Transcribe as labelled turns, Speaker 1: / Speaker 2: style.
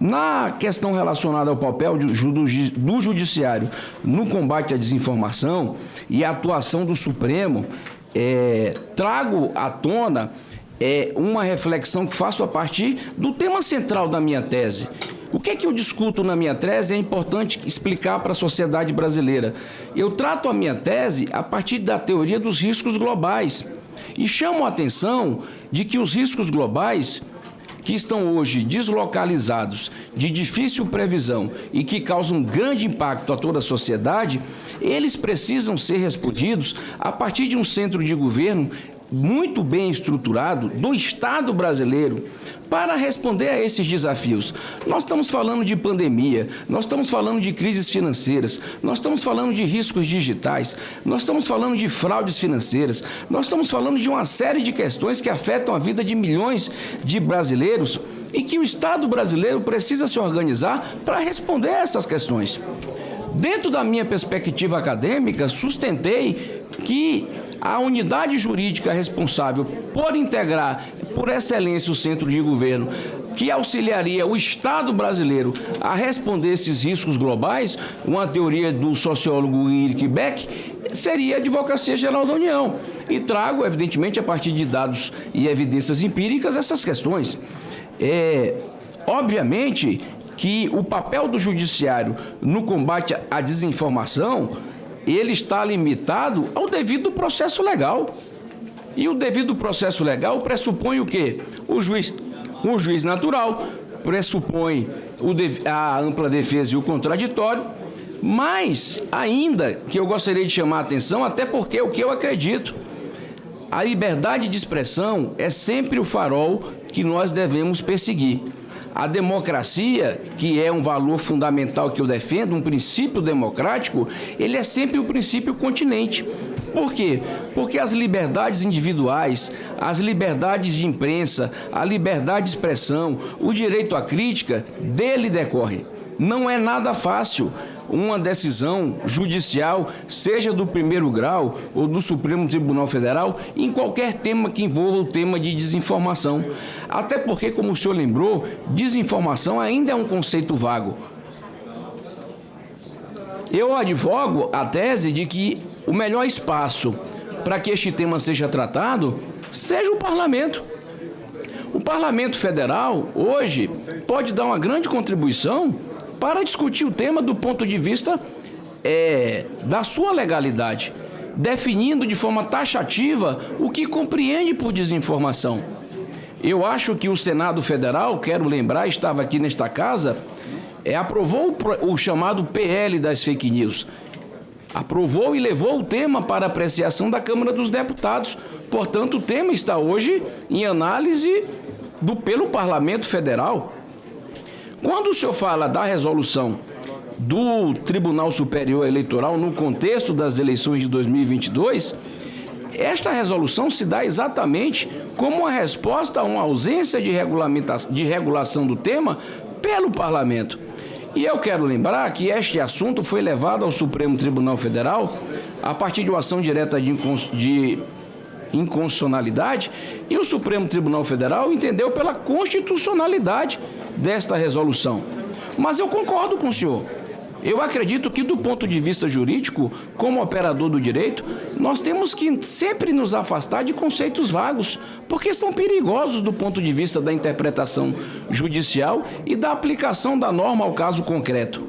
Speaker 1: Na questão relacionada ao papel do Judiciário no combate à desinformação e à atuação do Supremo, trago à tona uma reflexão que faço a partir do tema central da minha tese. O que é que eu discuto na minha tese é importante explicar para a sociedade brasileira. Eu trato a minha tese a partir da teoria dos riscos globais e chamo a atenção de que os riscos globais que estão hoje deslocalizados, de difícil previsão e que causam grande impacto a toda a sociedade, eles precisam ser respondidos a partir de um centro de governo muito bem estruturado do Estado brasileiro para responder a esses desafios. Nós estamos falando de pandemia, nós estamos falando de crises financeiras, nós estamos falando de riscos digitais, nós estamos falando de fraudes financeiras, nós estamos falando de uma série de questões que afetam a vida de milhões de brasileiros e que o Estado brasileiro precisa se organizar para responder a essas questões. Dentro da minha perspectiva acadêmica, sustentei que a unidade jurídica responsável por integrar, por excelência, o centro de governo, que auxiliaria o Estado brasileiro a responder esses riscos globais, uma teoria do sociólogo Ulrich Beck, seria a Advocacia Geral da União. E trago, evidentemente, a partir de dados e evidências empíricas, essas questões. Obviamente que o papel do Judiciário no combate à desinformação, ele está limitado ao devido processo legal. E o devido processo legal pressupõe o quê? O juiz natural, pressupõe a ampla defesa e o contraditório, mas ainda que eu gostaria de chamar a atenção, até porque o que eu acredito, a liberdade de expressão é sempre o farol que nós devemos perseguir. A democracia, que é um valor fundamental que eu defendo, um princípio democrático, ele é sempre o princípio continente. Por quê? Porque as liberdades individuais, as liberdades de imprensa, a liberdade de expressão, o direito à crítica, dele decorre. Não é nada fácil uma decisão judicial, seja do primeiro grau ou do Supremo Tribunal Federal, em qualquer tema que envolva o tema de desinformação. Até porque, como o senhor lembrou, desinformação ainda é um conceito vago. Eu advogo a tese de que o melhor espaço para que este tema seja tratado seja o Parlamento. O Parlamento Federal, hoje, pode dar uma grande contribuição para discutir o tema do ponto de vista da sua legalidade, definindo de forma taxativa o que compreende por desinformação. Eu acho que o Senado Federal, quero lembrar, estava aqui nesta casa, aprovou o chamado PL das fake news. Aprovou e levou o tema para apreciação da Câmara dos Deputados. Portanto, o tema está hoje em análise pelo Parlamento Federal. Quando o senhor fala da resolução do Tribunal Superior Eleitoral no contexto das eleições de 2022, esta resolução se dá exatamente como uma resposta a uma ausência de regulação do tema pelo Parlamento. E eu quero lembrar que este assunto foi levado ao Supremo Tribunal Federal a partir de uma ação direta de inconstitucionalidade, e o Supremo Tribunal Federal entendeu pela constitucionalidade desta resolução. Mas eu concordo com o senhor. Eu acredito que, do ponto de vista jurídico, como operador do direito, nós temos que sempre nos afastar de conceitos vagos, porque são perigosos do ponto de vista da interpretação judicial e da aplicação da norma ao caso concreto.